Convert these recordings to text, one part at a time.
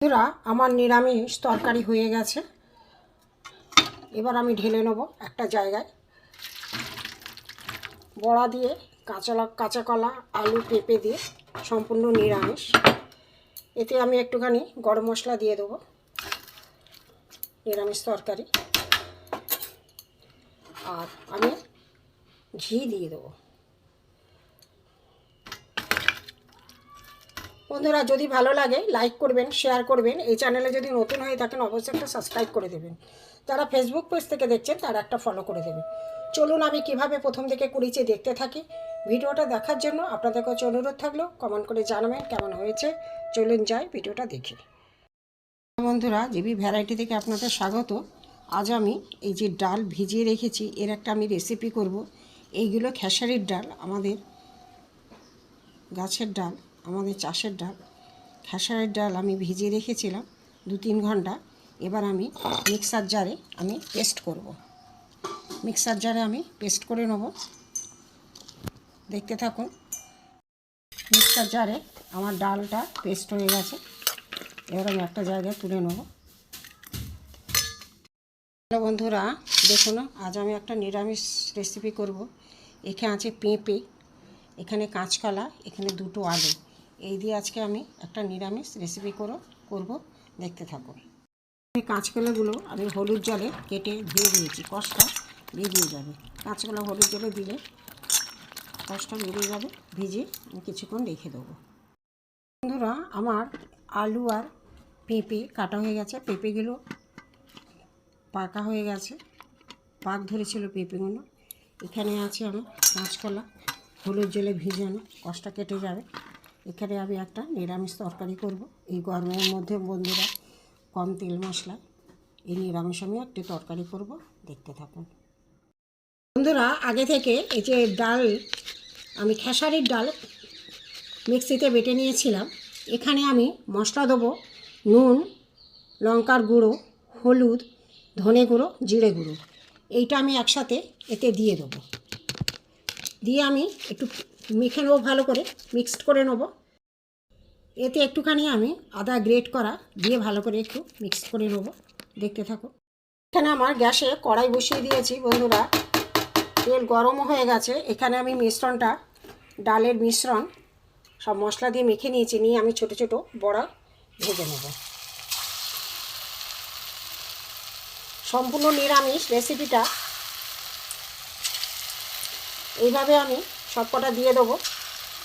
বন্ধুরা, আমার নিরামিষ তরকারি হয়ে গেছে। এবার আমি ঢেলে নেব একটা জায়গায়। বড়া দিয়ে কাঁচা কলা, আলু, পেঁপে দিয়ে সম্পূর্ণ নিরামিষ। এতে আমি একটুখানি গরম মশলা দিয়ে দেবো। নিরামিষ তরকারি। আর আমি ঘি দিয়ে দেবো। বন্ধুরা, যদি ভালো লাগে লাইক করবেন, শেয়ার করবেন। এই চ্যানেলে যদি নতুন হয়ে থাকেন অবশ্যই একটা সাবস্ক্রাইব করে দেবেন। যারা ফেসবুক পেজ থেকে দেখছেন তারা একটা ফলো করে দেবেন। চলুন আমি কিভাবে প্রথম থেকে করেছি দেখতে থাকি। ভিডিওটা দেখার জন্য আপনাদের কাছে অনুরোধ থাকলো কমেন্ট করে জানাবেন কেমন হয়েছে। চলুন যাই ভিডিওটা দেখি। বন্ধুরা, জিবি ভ্যারাইটি থেকে আপনাদের স্বাগত। আজ আমি এই যে ডাল ভিজিয়ে রেখেছি এর একটা আমি রেসিপি করব। এইগুলো খেসারির ডাল, আমাদের গাছের ডাল, আমাদের চাষের ডাল। খেসারির ডাল আমি ভিজিয়ে রেখেছিলাম 2-3 ঘন্টা। এবার আমি মিক্সার জারে আমি পেস্ট করব। মিক্সার জারে আমি পেস্ট করে নেব। দেখতে থাকুন। মিক্সার জারে আমার ডালটা পেস্ট হয়ে গেছে। এবার আমি একটা জায়গায় তুলে নেব। হ্যালো বন্ধুরা, দেখুন আজ আমি একটা নিরামিষ রেসিপি করব। এখানে আছে পেঁপে, এখানে কাঁচকলা, এখানে 2টো আলু। এই দিয়ে আজকে আমি একটা নিরামিষ রেসিপি করব। দেখতে থাকুন। এই কাঁচকলাগুলো আমি হলুদ জলে কেটে ধুয়ে দিয়েছি। কষটা বেরিয়ে যাবে। কাঁচকলা হলুদ জলে দিলে কষটা বেরিয়ে যাবে। ভিজে আমি কিছুক্ষণ রেখে দেবো। বন্ধুরা, আমার আলু আর পেঁপে কাটা হয়ে গেছে। পেঁপেগুলো পাকা হয়ে গেছে, পাক ধরেছিল পেঁপেগুলো। এখানে আছে আমার কাঁচকলা হলুদ জলে ভিজানো, কষটা কেটে যাবে। এখানে আমি একটা নিরামিষ তরকারি করব এই গরমের মধ্যে। বন্ধুরা, কম তেল মশলা এই নিরামিষ আমি একটি তরকারি করব। দেখতে থাকুন। বন্ধুরা, আগে থেকে এই যে ডাল, আমি খেসারির ডাল মিক্সিতে বেটে নিয়েছিলাম। এখানে আমি মশলা দেবো নুন, লঙ্কার গুঁড়ো, হলুদ, ধনে গুঁড়ো, জিরে গুঁড়ো। এইটা আমি একসাথে এতে দিয়ে দেবো। দিয়ে আমি একটু মেখে নেবো, ভালো করে মিক্সড করে নেবো। এতে একটুখানি আমি আদা গ্রেট করা দিয়ে ভালো করে একটু মিক্সড করে নেবো। দেখতে থাকো। এখানে আমার গ্যাসে কড়াই বসিয়ে দিয়েছি। বন্ধুরা, তেল গরমও হয়ে গেছে। এখানে আমি মিশ্রণটা, ডালের মিশ্রণ সব মশলা দিয়ে মেখে নিয়েছি। নিয়ে আমি ছোটো ছোটো বড়া ভেজে নেব। সম্পূর্ণ নিরামিষ রেসিপিটা। এইভাবে আমি সব কটা দিয়ে দেবো,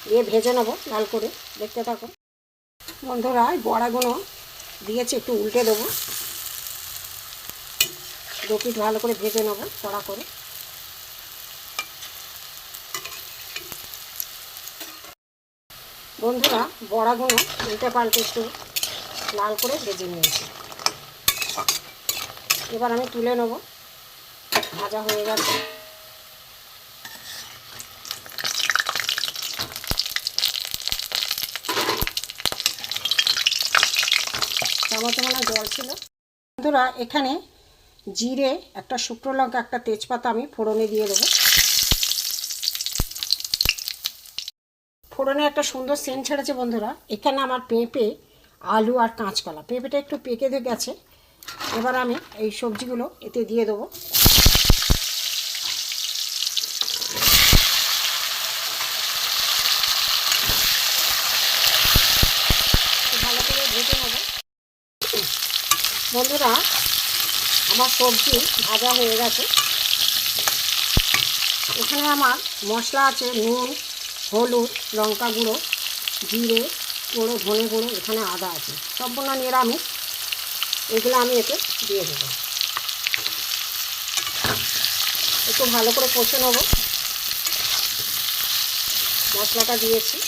দিয়ে ভেজে নেবো লাল করে। দেখতে থাকো। বন্ধুরা, বড়াগুলো দিয়েছি, একটু উল্টে দেবো। 2 পিঠ ভালো করে ভেজে নেবো কড়া করে। বন্ধুরা, বড়াগুলো উল্টে পাল্টে একটু লাল করে ভেজে নিয়েছি। এবার আমি তুলে নেব। ভাজা হয়ে গেছে। চামচে মনে জল ছিল। বন্ধুরা, এখানে জিরে, একটা শুকনো লঙ্কা, একটা তেজপাতা আমি ফোড়নে দিয়ে দেবো। ফোড়নে একটা সুন্দর সেন্ট ছেড়েছে। বন্ধুরা, এখানে আমার পেঁপে, আলু আর কাঁচকলা, পেঁপেটা একটু পেকে গেছে। এবার আমি এই সবজিগুলো এতে দিয়ে দেবো। ভালো করে ভেজে নেব। বন্ধুরা, আমার সবজি ভাজা হয়ে গেছে। এখানে আমার মশলা আছে নুন, হলুদ, লঙ্কা গুঁড়ো, জিরে গুঁড়ো, ধনে গুঁড়ো, এখানে আদা আছে। সম্পূর্ণ নিরামিষ। এগুলো আমি এতে দিয়ে দেবো। একটু ভালো করে কষে নেব। মশলাটা দিয়েছি।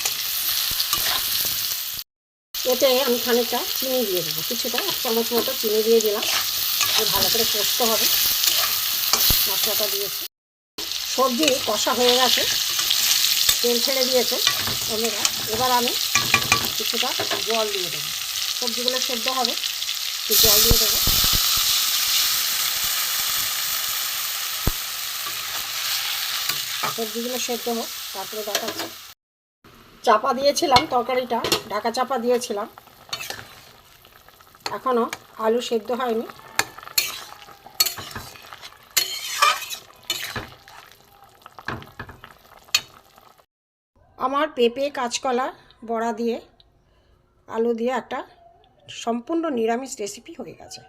এতে আমি খানিকটা চিনি দিয়ে দেবো। কিছুটা 1 চামচ মতো চিনি দিয়ে দিলাম। ভালো করে কষতে হবে। মশলাটা দিয়েছি। সবজি কষা হয়ে গেছে, তেল ছেড়ে দিয়েছে। বন্ধুরা, এবার আমি কিছুটা জল দিয়ে দেবো। সবজিগুলো সেদ্ধ হবে, একটু জল দিয়ে দেবো। সবজিগুলো সেদ্ধ হোক, তারপরে দেখাচ্ছি। চাপা দিয়েছিলাম তরকারিটা, ঢাকা চাপা দিয়েছিলাম। এখনও আলু সেদ্ধ হয়নি। আমার পেঁপে, কাঁচকলা, বড়া দিয়ে আলু দিয়ে একটা সম্পূর্ণ নিরামিষ রেসিপি হয়ে গেছে।